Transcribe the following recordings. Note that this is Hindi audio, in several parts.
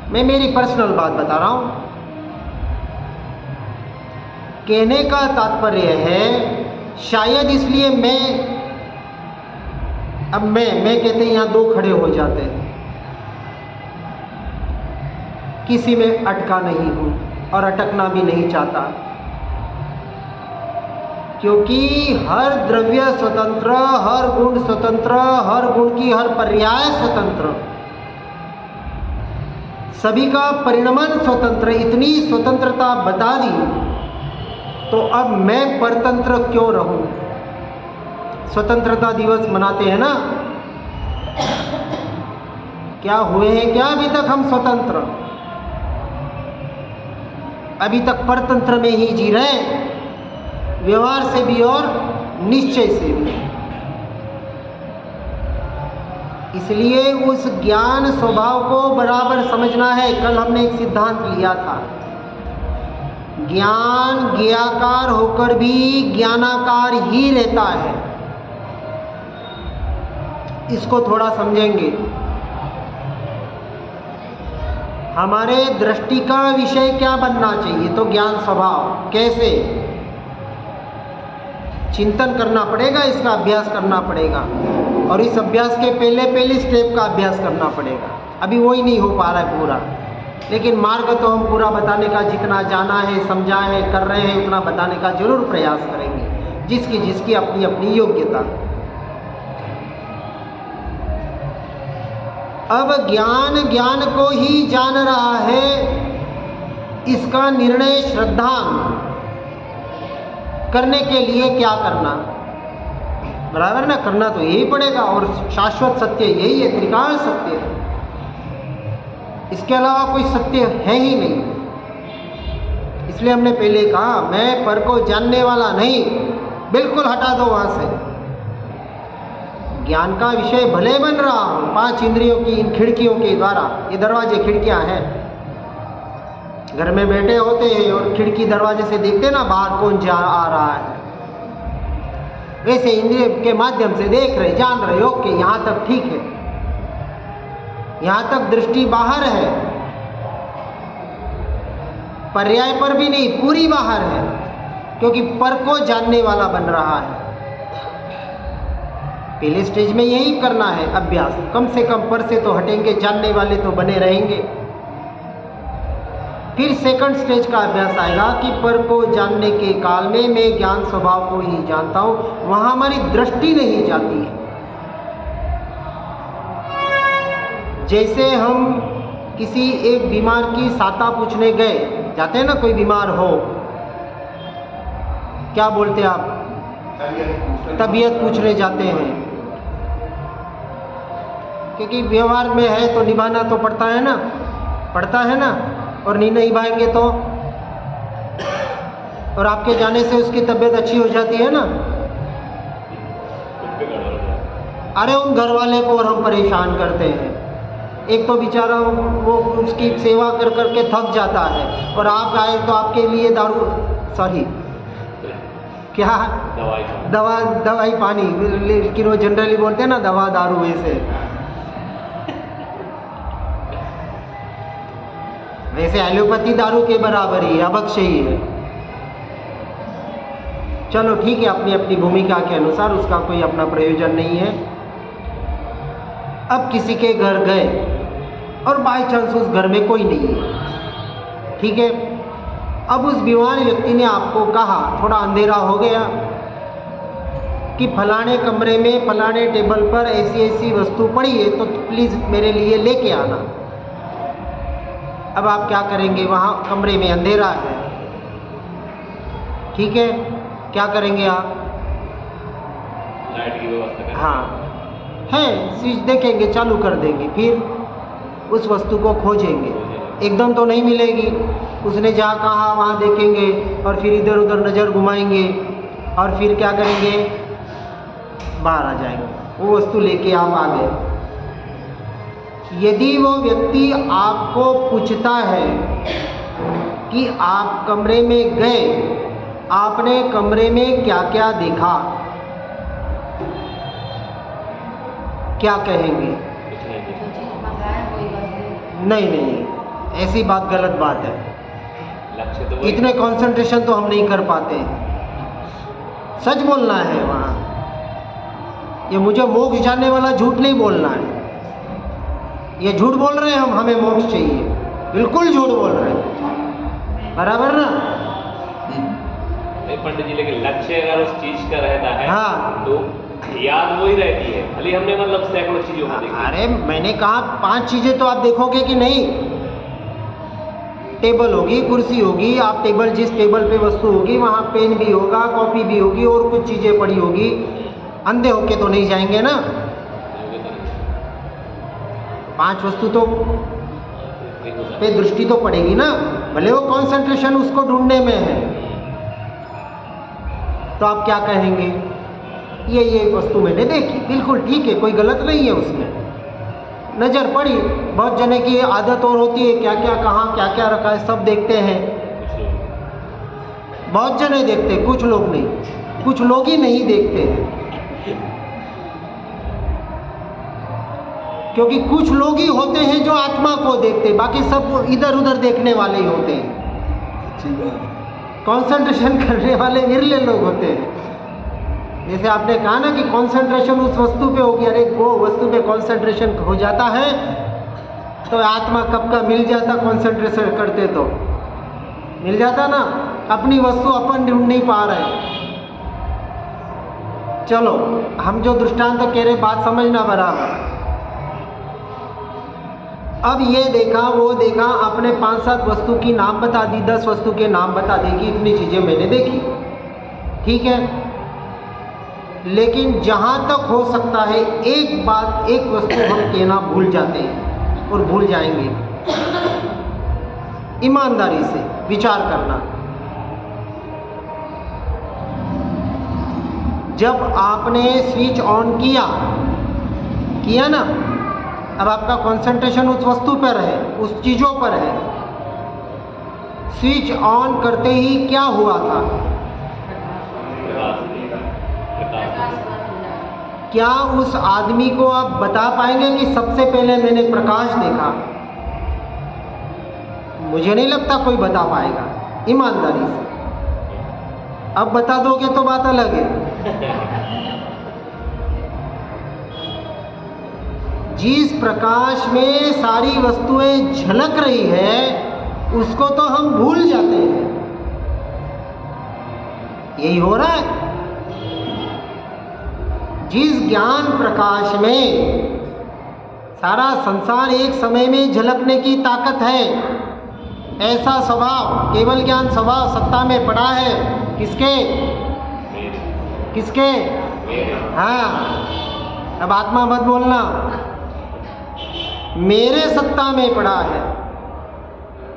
मैं मेरी पर्सनल बात बता रहा हूँ। कहने का तात्पर्य है, शायद इसलिए मैं कहते हैं यहाँ दो खड़े हो जाते हैं, किसी में अटका नहीं हूँ और अटकना भी नहीं चाहता, क्योंकि हर द्रव्य स्वतंत्र, हर गुण स्वतंत्र, हर गुण की हर पर्याय स्वतंत्र, सभी का परिणमन स्वतंत्र। इतनी स्वतंत्रता बता दी तो अब मैं परतंत्र क्यों रहूं? स्वतंत्रता दिवस मनाते हैं ना, क्या हुए हैं क्या अभी तक हम स्वतंत्र? अभी तक परतंत्र में ही जी रहे, व्यवहार से भी और निश्चय से भी। इसलिए उस ज्ञान स्वभाव को बराबर समझना है। कल हमने एक सिद्धांत लिया था, ज्ञान ज्ञाकार होकर भी ज्ञानाकार ही रहता है। इसको थोड़ा समझेंगे। हमारे दृष्टि का विषय क्या बनना चाहिए? तो ज्ञान स्वभाव। कैसे? चिंतन करना पड़ेगा, इसका अभ्यास करना पड़ेगा, और इस अभ्यास के पहले स्टेप का अभ्यास करना पड़ेगा। अभी वही नहीं हो पा रहा है पूरा, लेकिन मार्ग तो हम पूरा बताने का, जितना जाना है, समझा है, कर रहे हैं, उतना बताने का जरूर प्रयास करेंगे, जिसकी जिसकी अपनी अपनी योग्यता। अब ज्ञान को ही जान रहा है, इसका निर्णय श्रद्धांग करने के लिए क्या करना? बराबर ना, करना तो यही पड़ेगा, और शाश्वत सत्य यही है, त्रिकाल सत्य है, इसके अलावा कोई सत्य है ही नहीं। इसलिए हमने पहले कहा, मैं पर को जानने वाला नहीं, बिल्कुल हटा दो वहां से। ज्ञान का विषय भले बन रहा हूं 5 इंद्रियों की इन खिड़कियों के द्वारा। ये दरवाजे खिड़कियां हैं, घर में बैठे होते हैं और खिड़की दरवाजे से देखते ना बाहर कौन जा आ रहा है, वैसे इंद्रिय के माध्यम से देख रहे, जान रहे हो कि यहाँ तक ठीक है, यहाँ तक दृष्टि बाहर है, पर्याय पर भी नहीं, पूरी बाहर है, क्योंकि पर को जानने वाला बन रहा है। पहले स्टेज में यही करना है अभ्यास, कम से कम पर से तो हटेंगे, जानने वाले तो बने रहेंगे। फिर सेकंड स्टेज का अभ्यास आएगा कि पर को जानने के काल में मैं ज्ञान स्वभाव को ही जानता हूं, वहां हमारी दृष्टि नहीं जाती है। जैसे हम किसी एक बीमार की साता पूछने गए, जाते हैं ना, कोई बीमार हो, क्या बोलते हैं आप? तबीयत पूछने जाते हैं, क्योंकि व्यवहार में है तो निभाना तो पड़ता है ना, और नहीं निभाएंगे तो, और आपके जाने से उसकी तबीयत अच्छी हो जाती है ना। अरे उन घर वाले को और हम परेशान करते हैं, एक तो बेचारा वो उसकी सेवा कर करके थक जाता है, और आप आए तो आपके लिए दवाई पानी, लेकिन वो जनरली बोलते हैं ना दवा दारू, वैसे एलोपैथी दारू के बराबर ही है, अभक्ष ही है। चलो ठीक है, अपनी अपनी भूमिका के अनुसार उसका कोई अपना प्रयोजन नहीं है। अब किसी के घर गए और बाय चांस उस घर में कोई नहीं है, ठीक है। अब उस बीमार व्यक्ति ने आपको कहा, थोड़ा अंधेरा हो गया, कि फलाने कमरे में फलाने टेबल पर ऐसी ऐसी वस्तु पड़ी है, तो प्लीज़ मेरे लिए लेके आना। अब आप क्या करेंगे? वहाँ कमरे में अंधेरा है, ठीक है, क्या करेंगे आप? लाइट की व्यवस्था करेंगे। हाँ है, स्विच देखेंगे, चालू कर देंगे, फिर उस वस्तु को खोजेंगे। एकदम तो नहीं मिलेगी, उसने जहाँ कहा वहाँ देखेंगे, और फिर इधर उधर नज़र घुमाएंगे, और फिर क्या करेंगे? बाहर आ जाएंगे, वो वस्तु लेके आप आ गए। यदि वो व्यक्ति आपको पूछता है कि आप कमरे में गए, आपने कमरे में क्या क्या देखा, क्या कहेंगे? नहीं, ऐसी बात गलत बात है। लक्ष्य तो वही। इतने कंसंट्रेशन तो हम नहीं कर पाते। सच बोलना है वहाँ। ये मुझे मोक्ष जाने वाला झूठ नहीं बोलना है। ये झूठ बोल रहे हैं हम, हमें मोक्ष चाहिए, बिल्कुल झूठ बोल रहे हैं। बराबर ना? नहीं पंडित जी, लेकिन लक्ष्य अगर उस चीज का रहता है हाँ। तो याद वही रहती है। खाली हमने मतलब सैकड़ों चीजों को देखी। अरे मैंने कहा 5 चीजें तो आप देखोगे कि नहीं। टेबल होगी, कुर्सी होगी, आप टेबल जिस टेबल पे वस्तु होगी वहाँ पेन भी होगा, कॉपी भी होगी और कुछ चीज़ें पड़ी होगी। अंधे होके तो नहीं जाएंगे ना। 5 वस्तु तो पे दृष्टि तो पड़ेगी ना, भले वो कंसंट्रेशन उसको ढूंढने में है। तो आप क्या कहेंगे? ये वस्तु मैंने देखी, बिल्कुल ठीक है, कोई गलत नहीं है उसमें। नज़र पड़ी, बहुत जने की आदत और होती है क्या क्या कहाँ क्या क्या रखा है सब देखते हैं। बहुत जने देखते, कुछ लोग नहीं, कुछ लोग ही नहीं देखते हैं। क्योंकि कुछ लोग ही होते हैं जो आत्मा को देखते, बाकी सब इधर उधर देखने वाले ही होते हैं। कंसंट्रेशन करने वाले विरले लोग होते हैं। जैसे आपने कहा ना कि कंसंट्रेशन उस वस्तु पे होगी, अरे वो वस्तु पे कंसंट्रेशन हो जाता है तो आत्मा कब का मिल जाता। कंसंट्रेशन करते तो मिल जाता ना। अपनी वस्तु अपन ढूंढ नहीं पा रहे। चलो हम जो दृष्टांत कह रहे बात समझना बराबर। अब ये देखा वो देखा, आपने 5-7 वस्तु की नाम बता दी, 10 वस्तु के नाम बता देगी, इतनी चीज़ें मैंने देखी, ठीक है। लेकिन जहाँ तक हो सकता है एक बात, एक वस्तु हम कहना भूल जाते हैं और भूल जाएंगे। ईमानदारी से विचार करना। जब आपने स्विच ऑन किया ना, अब आपका कंसंट्रेशन उस वस्तु पर है, उस चीज़ों पर है। स्विच ऑन करते ही क्या हुआ था? क्या उस आदमी को आप बता पाएंगे कि सबसे पहले मैंने प्रकाश देखा? मुझे नहीं लगता कोई बता पाएगा ईमानदारी से। अब बता दोगे तो बात अलग है। जिस प्रकाश में सारी वस्तुएं झलक रही है उसको तो हम भूल जाते हैं। यही हो रहा है। जिस ज्ञान प्रकाश में सारा संसार एक समय में झलकने की ताकत है, ऐसा स्वभाव, केवल ज्ञान स्वभाव सत्ता में पड़ा है। किसके? हाँ, अब आत्मा मत बोलना। मेरे सत्ता में पड़ा है।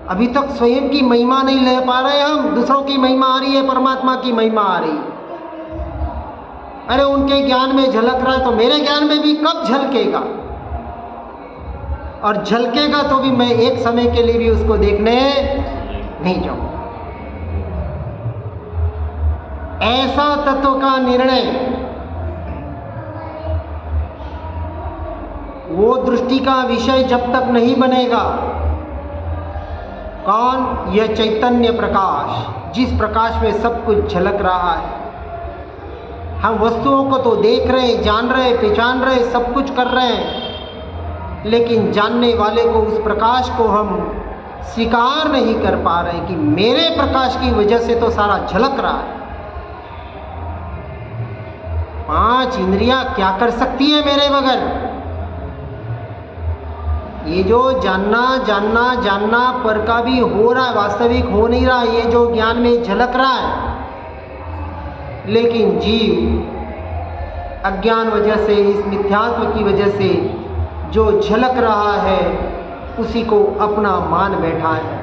अभी तक स्वयं की महिमा नहीं ले पा रहे हम, दूसरों की महिमा आ रही है, परमात्मा की महिमा आ रही। अरे उनके ज्ञान में झलक रहा है तो मेरे ज्ञान में भी कब झलकेगा? और झलकेगा तो भी मैं एक समय के लिए भी उसको देखने नहीं जाऊंगा। ऐसा तत्व का निर्णय, वो दृष्टि का विषय जब तक नहीं बनेगा। कौन? यह चैतन्य प्रकाश, जिस प्रकाश में सब कुछ झलक रहा है। हम वस्तुओं को तो देख रहे, जान रहे, पहचान रहे, सब कुछ कर रहे हैं, लेकिन जानने वाले को, उस प्रकाश को हम स्वीकार नहीं कर पा रहे कि मेरे प्रकाश की वजह से तो सारा झलक रहा है। 5 इंद्रियां क्या कर सकती है मेरे बगैर? ये जो जानना पर का भी हो रहा है, वास्तविक हो नहीं रहा है। ये जो ज्ञान में झलक रहा है, लेकिन जीव अज्ञान वजह से, इस मिथ्यात्व की वजह से जो झलक रहा है उसी को अपना मान बैठा है।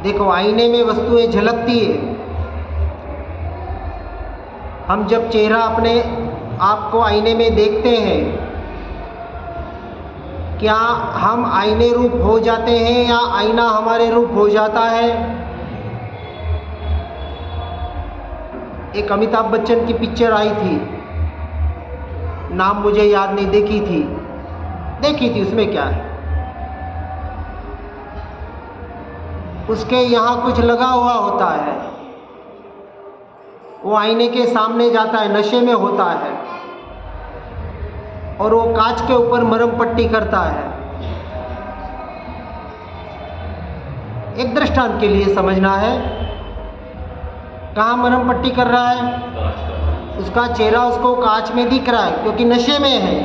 देखो आईने में वस्तुएं झलकती है। हम जब चेहरा अपने आप को आईने में देखते हैं, क्या हम आईने रूप हो जाते हैं या आईना हमारे रूप हो जाता है? एक अमिताभ बच्चन की पिक्चर आई थी, नाम मुझे याद नहीं, देखी थी। उसमें क्या है, उसके यहाँ कुछ लगा हुआ होता है, वो आईने के सामने जाता है, नशे में होता है, और वो कांच के ऊपर मरहम पट्टी करता है। एक दृष्टांत के लिए समझना है, कहाँ मरहम पट्टी कर रहा है? उसका चेहरा उसको कांच में दिख रहा है क्योंकि नशे में है,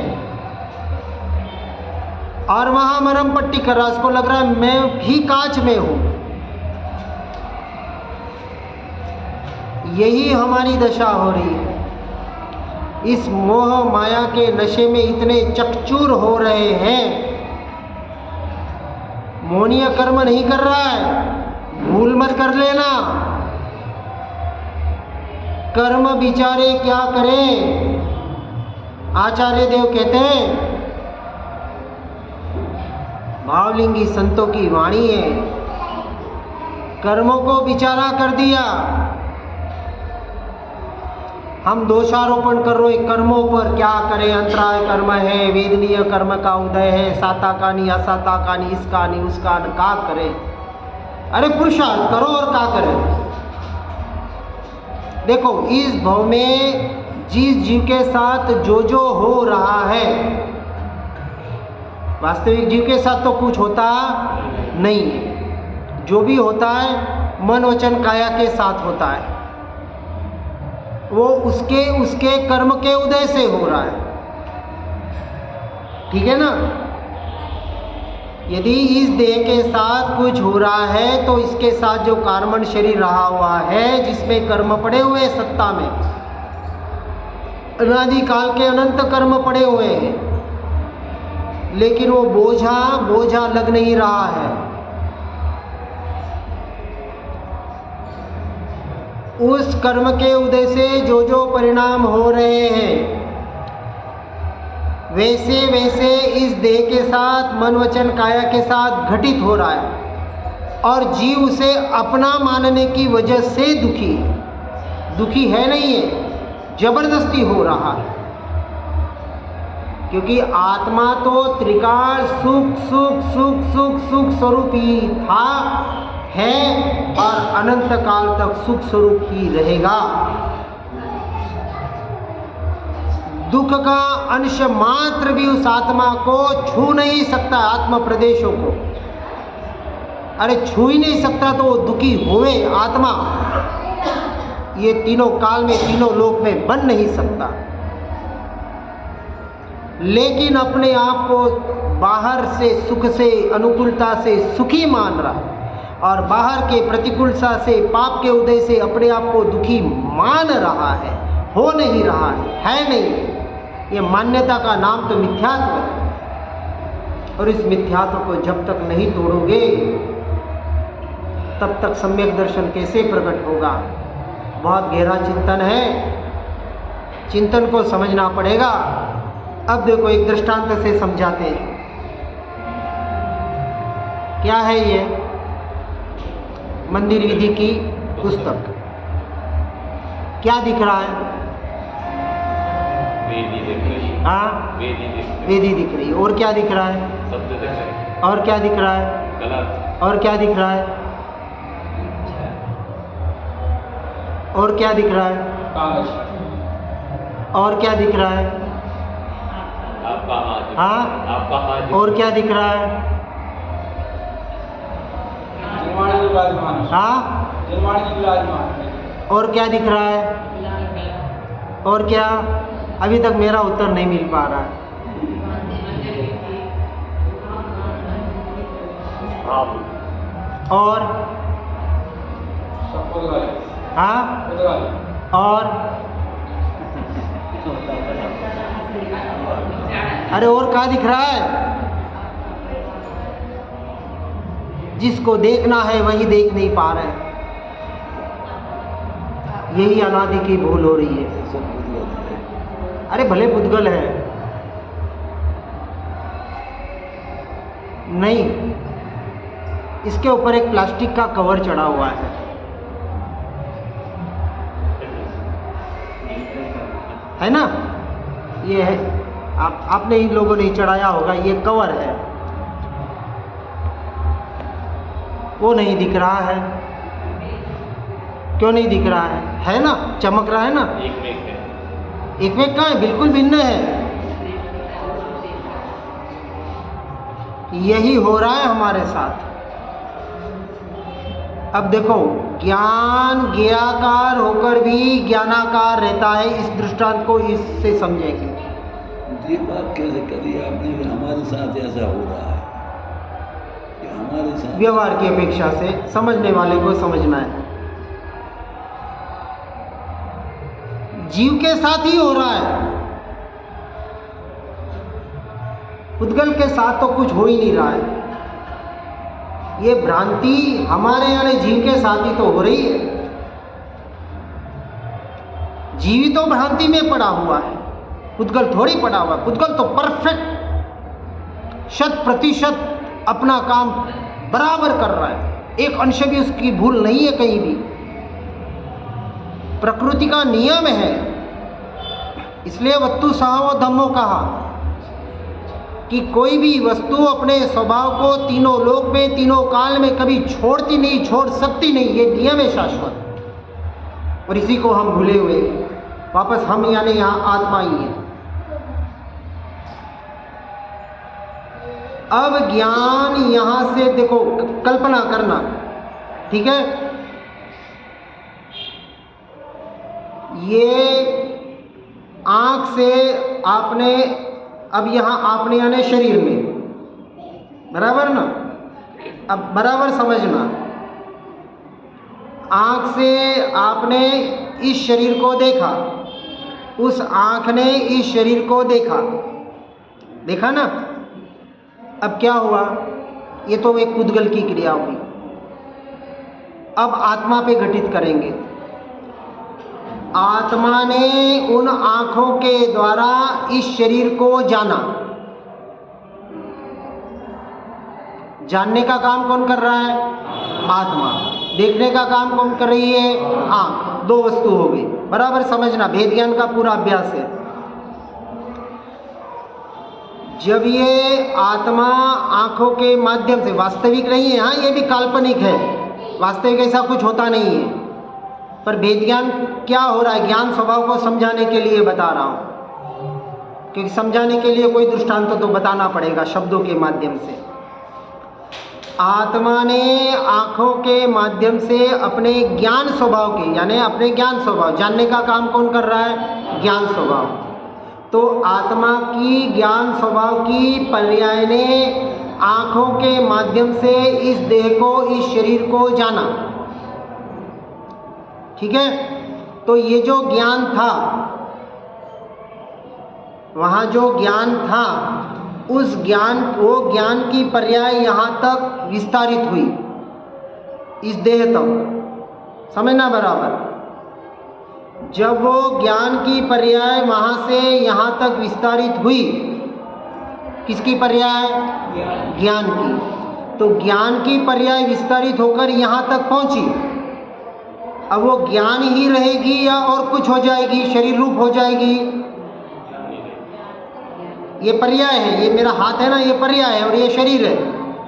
और वहां मरहम पट्टी कर रहा है, उसको लग रहा है मैं भी कांच में हूं। यही हमारी दशा हो रही है। इस मोह माया के नशे में इतने चकचूर हो रहे हैं, मोहनीय कर्म नहीं कर रहा है, भूल मत कर लेना। कर्म बिचारे क्या करें? आचार्य देव कहते हैं, भावलिंगी संतों की वाणी है, कर्मों को बिचारा कर दिया। हम दोषारोपण कर रहे कर्मों पर, क्या करें, अंतराय कर्म है, वेदनीय कर्म का उदय है, साता कानी असाता कानी, इसका नहीं उसका न, का करें? अरे पुरुषार्थ करो और का करें? देखो, इस भव में जिस जीव के साथ जो जो हो रहा है, वास्तविक जीव के साथ तो कुछ होता नहीं है। जो भी होता है मन वचन काया के साथ होता है, वो उसके कर्म के उदय से हो रहा है। ठीक है ना? यदि इस देह के साथ कुछ हो रहा है तो इसके साथ जो कार्बन शरीर रहा हुआ है, जिसमें कर्म पड़े हुए सत्ता में, अनादिकाल के अनंत कर्म पड़े हुए हैं, लेकिन वो बोझा लग नहीं रहा है। उस कर्म के उदय से जो जो परिणाम हो रहे हैं, वैसे वैसे इस देह के साथ मन वचन काया के साथ घटित हो रहा है, और जीव उसे अपना मानने की वजह से दुखी है नहीं है, जबरदस्ती हो रहा है। क्योंकि आत्मा तो त्रिकाल सुख सुख सुख सुख सुख स्वरूप ही था, है, और अनंत काल तक सुख स्वरूप ही रहेगा। दुख का अंश मात्र भी उस आत्मा को छू नहीं सकता, आत्मा प्रदेशों को। अरे छू ही नहीं सकता तो वो दुखी होवे आत्मा, ये तीनों काल में तीनों लोक में बन नहीं सकता। लेकिन अपने आप को बाहर से सुख से अनुकूलता से सुखी मान रहा है, और बाहर के प्रतिकूलता से पाप के उदय से अपने आप को दुखी मान रहा है, हो नहीं रहा है नहीं। ये मान्यता का नाम तो मिथ्यात्व है, और इस मिथ्यात्व को जब तक नहीं तोड़ोगे तब तक सम्यक दर्शन कैसे प्रकट होगा? बहुत गहरा चिंतन है, चिंतन को समझना पड़ेगा। अब देखो, एक दृष्टांत से समझाते हैं। क्या है ये? मंदिर विधि की पुस्तक। क्या दिख रहा है? वेदी दिख रही है। हाँ, वेदी दिख रही है। और क्या दिख रहा है? शब्द दिख रहे हैं। और क्या दिख रहा है? कलर। और क्या दिख रहा है? और क्या दिख रहा है? कागज। और क्या दिख रहा है? आपका हाथ। हाँ, आपका हाथ। और क्या दिख रहा है? हाँ, और क्या दिख रहा है? और क्या? अभी तक मेरा उत्तर नहीं मिल पा रहा है। और हाँ, और अरे और क्या दिख रहा है? जिसको देखना है वही देख नहीं पा रहे। यही अनादि की भूल हो रही है। अरे भले पुद्गल है, नहीं, इसके ऊपर एक प्लास्टिक का कवर चढ़ा हुआ है ना? ये है, आपने इन लोगों ने चढ़ाया होगा, ये कवर है। वो नहीं दिख रहा है। क्यों नहीं दिख रहा है ना, चमक रहा है ना। एक में है, एक में कहाँ है, बिल्कुल भिन्न है। यही हो रहा है हमारे साथ। अब देखो, ज्ञान ज्ञाकार होकर भी ज्ञानाकार रहता है, इस दृष्टांत को इससे समझेंगे। ये बात कैसे करी आपने कि हमारे साथ ऐसा हो रहा है, कि हमारे साथ व्यवहार की अपेक्षा से समझने वाले को समझना है। जीव के साथ ही हो रहा है, उद्गल के साथ तो कुछ हो ही नहीं रहा है। ये भ्रांति हमारे यानी जीव के साथ ही तो हो रही है। जीव ही तो भ्रांति में पड़ा हुआ है, उद्गल थोड़ी पड़ा हुआ है। उद्गल तो परफेक्ट 100% अपना काम बराबर कर रहा है, एक अंश भी उसकी भूल नहीं है कहीं भी। प्रकृति का नियम है, इसलिए वस्तु सहावो धम्मो कहा कि कोई भी वस्तु अपने स्वभाव को तीनों लोक में, तीनों काल में कभी छोड़ती नहीं, छोड़ सकती नहीं। ये नियम है शाश्वत, और इसी को हम भूले हुए हैं। वापस हम यानी यहाँ आत्मा ही है। अब ज्ञान यहाँ से देखो, कल्पना करना, ठीक है। ये आँख से आपने, अब यहाँ आपने यानी शरीर में, बराबर ना। अब बराबर समझना, आँख से आपने इस शरीर को देखा, उस आँख ने इस शरीर को देखा, देखा ना। अब क्या हुआ, ये तो एक उद्गल की क्रिया हुई। अब आत्मा पे घटित करेंगे। आत्मा ने उन आँखों के द्वारा इस शरीर को जाना। जानने का काम कौन कर रहा है? आत्मा। देखने का काम कौन कर रही है? आँख। दो वस्तु हो गई, बराबर समझना। भेद ज्ञान का पूरा अभ्यास है। जब ये आत्मा आँखों के माध्यम से, वास्तविक नहीं है, हाँ ये भी काल्पनिक है, वास्तविक ऐसा कुछ होता नहीं है, पर भेद ज्ञान क्या हो रहा है, ज्ञान स्वभाव को समझाने के लिए बता रहा हूँ, क्योंकि समझाने के लिए कोई दृष्टांत तो बताना पड़ेगा शब्दों के माध्यम से। आत्मा ने आँखों के माध्यम से अपने ज्ञान स्वभाव के, यानी अपने ज्ञान स्वभाव, जानने का काम कौन कर रहा है? ज्ञान स्वभाव। तो आत्मा की ज्ञान स्वभाव की पर्याय ने आँखों के माध्यम से इस देह को, इस शरीर को जाना, ठीक है। तो ये जो ज्ञान था, वहाँ जो ज्ञान था, उस ज्ञान, वो ज्ञान की पर्याय यहाँ तक विस्तारित हुई, इस देह तक, समझना बराबर। जब वो ज्ञान की पर्याय वहाँ से यहाँ तक विस्तारित हुई, किसकी पर्याय? ज्ञान की। तो ज्ञान की पर्याय विस्तारित होकर यहाँ तक पहुँची। अब वो ज्ञान ही रहेगी या और कुछ हो जाएगी, शरीर रूप हो जाएगी? ये पर्याय है, ये मेरा हाथ है ना, ये पर्याय है, और ये शरीर है।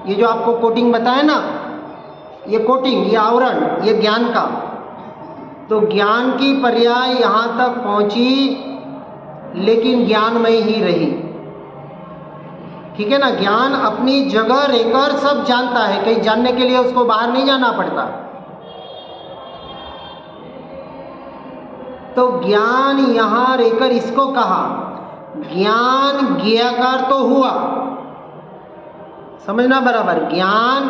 ये जो आपको कोटिंग बताया ना, ये कोटिंग, ये आवरण, ये ज्ञान का। तो ज्ञान की पर्याय यहाँ तक पहुँची, लेकिन ज्ञानमय ही रही, ठीक है ना। ज्ञान अपनी जगह रहकर सब जानता है, कहीं जानने के लिए उसको बाहर नहीं जाना पड़ता। तो ज्ञान यहाँ रहकर, इसको कहा ज्ञान ज्ञाकार तो हुआ, समझना बराबर। ज्ञान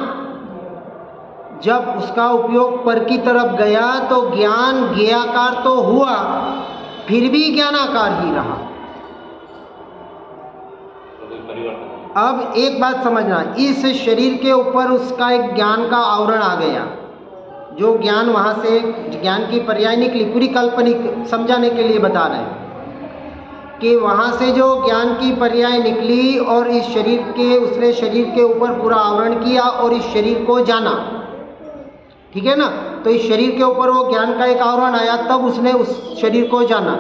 जब उसका उपयोग पर की तरफ गया तो ज्ञान ज्ञाकार तो हुआ, फिर भी ज्ञानाकार ही रहा। अब एक बात समझना, इस शरीर के ऊपर उसका एक ज्ञान का आवरण आ गया। जो ज्ञान वहाँ से, ज्ञान की पर्याय निकली, पूरी काल्पनिक समझाने के लिए बता रहे हैं कि वहाँ से जो ज्ञान की पर्याय निकली और इस शरीर के, उसने शरीर के ऊपर पूरा आवरण किया और इस शरीर को जाना, ठीक है ना। तो इस शरीर के ऊपर वो ज्ञान का एक आवरण आया, तब उसने उस शरीर को जाना।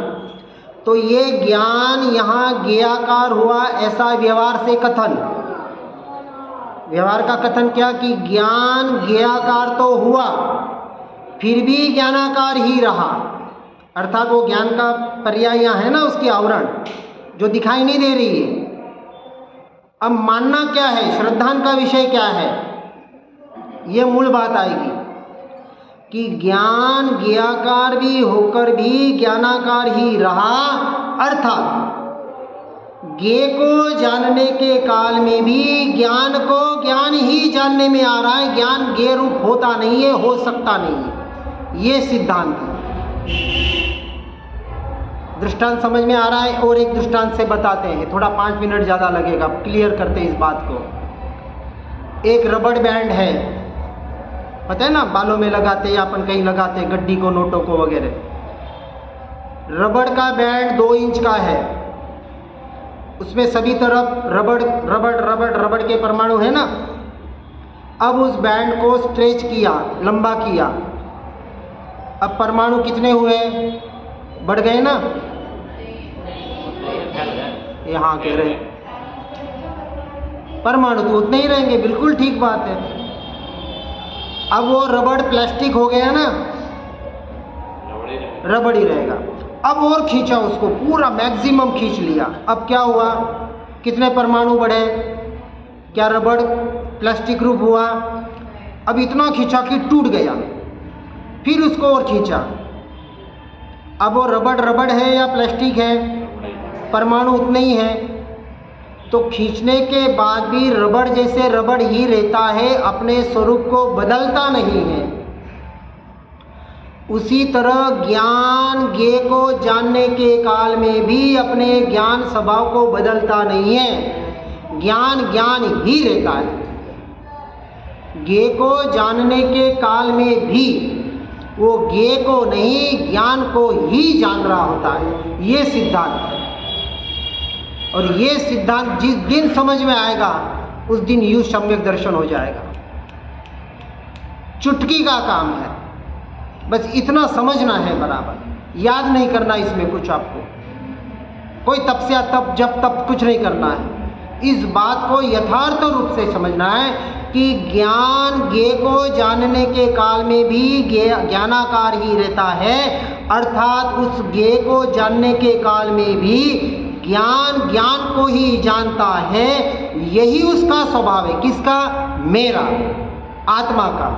तो ये ज्ञान यहाँ ज्ञाकार हुआ, ऐसा व्यवहार से कथन, व्यवहार का कथन क्या कि ज्ञान ज्ञेयाकार तो हुआ फिर भी ज्ञानाकार ही रहा, अर्थात वो ज्ञान का पर्याय यहाँ है ना, उसकी आवरण जो दिखाई नहीं दे रही है। अब मानना क्या है, श्रद्धान का विषय क्या है, ये मूल बात आएगी कि ज्ञान ज्ञेयाकार भी होकर भी ज्ञानाकार ही रहा, अर्थात ज्ञेय को जानने के काल में भी ज्ञान को ज्ञान ही जानने में आ रहा है, ज्ञान ज्ञेय रूप होता नहीं है, हो सकता नहीं है। ये सिद्धांत है। दृष्टांत समझ में आ रहा है? और एक दृष्टांत से बताते हैं, थोड़ा 5 मिनट ज़्यादा लगेगा, क्लियर करते हैं इस बात को। एक रबड़ बैंड है, पता है ना, बालों में लगाते या अपन कहीं लगाते, गड्डी को, नोटों को वगैरह। रबड़ का बैंड 2 इंच का है, उसमें सभी तरफ रबड़ रबड़ रबड़ रबड़ के परमाणु है ना। अब उस बैंड को स्ट्रेच किया, लंबा किया, अब परमाणु कितने हुए, बढ़ गए ना, यहाँ कह रहे परमाणु तो उतने ही रहेंगे, बिल्कुल ठीक बात है। अब वो रबड़ प्लास्टिक हो गया ना, रबड़ ही रहेगा। अब और खींचा उसको, पूरा मैक्सिमम खींच लिया, अब क्या हुआ, कितने परमाणु बढ़े, क्या रबड़ प्लास्टिक रूप हुआ? अब इतना खींचा कि टूट गया, फिर उसको और खींचा, अब वो रबड़ रबड़ है या प्लास्टिक है, परमाणु उतने ही है, तो खींचने के बाद भी रबड़ जैसे रबड़ ही रहता है, अपने स्वरूप को बदलता नहीं है। उसी तरह ज्ञान ज्ञेय को जानने के काल में भी अपने ज्ञान स्वभाव को बदलता नहीं है, ज्ञान ज्ञान ही रहता है। ज्ञेय को जानने के काल में भी वो ज्ञेय को नहीं, ज्ञान को ही जान रहा होता है। ये सिद्धांत है, और ये सिद्धांत जिस दिन समझ में आएगा उस दिन यूं सम्यक दर्शन हो जाएगा। चुटकी का काम है, बस इतना समझना है बराबर, याद नहीं करना इसमें कुछ, आपको कोई तपस्या तप जब तप कुछ नहीं करना है। इस बात को यथार्थ रूप से समझना है कि ज्ञान ज्ञेय को जानने के काल में भी ज्ञानाकार ही रहता है, अर्थात उस ज्ञेय को जानने के काल में भी ज्ञान ज्ञान को ही जानता है। यही उसका स्वभाव है, किसका? मेरा, आत्मा का।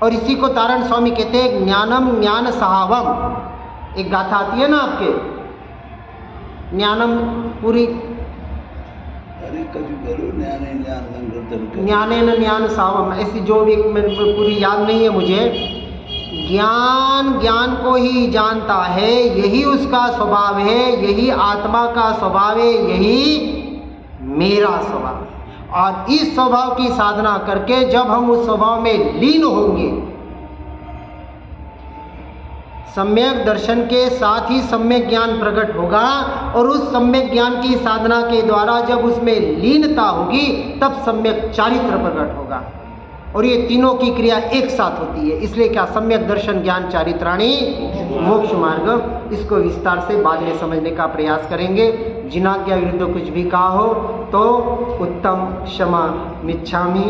और इसी को तारण स्वामी कहते हैं ज्ञानम ज्ञान सहावम। एक गाथा आती है ना आपके, ज्ञानम पूरी ज्ञानेन ज्ञान सावम, ऐसी जो भी पूरी याद नहीं है मुझे। ज्ञान ज्ञान को ही जानता है, यही उसका स्वभाव है, यही आत्मा का स्वभाव है, यही मेरा स्वभाव है। और इस स्वभाव की साधना करके जब हम उस स्वभाव में लीन होंगे, सम्यक दर्शन के साथ ही सम्यक ज्ञान प्रकट होगा, और उस सम्यक ज्ञान की साधना के द्वारा जब उसमें लीनता होगी तब सम्यक चारित्र प्रकट होगा। और ये तीनों की क्रिया एक साथ होती है, इसलिए क्या सम्यक दर्शन ज्ञान चारित्राणी मोक्ष मार्ग। इसको विस्तार से बाद में समझने का प्रयास करेंगे। जिनाज्ञा विरुद्ध कुछ भी कहा हो तो उत्तम क्षमा मिच्छामि।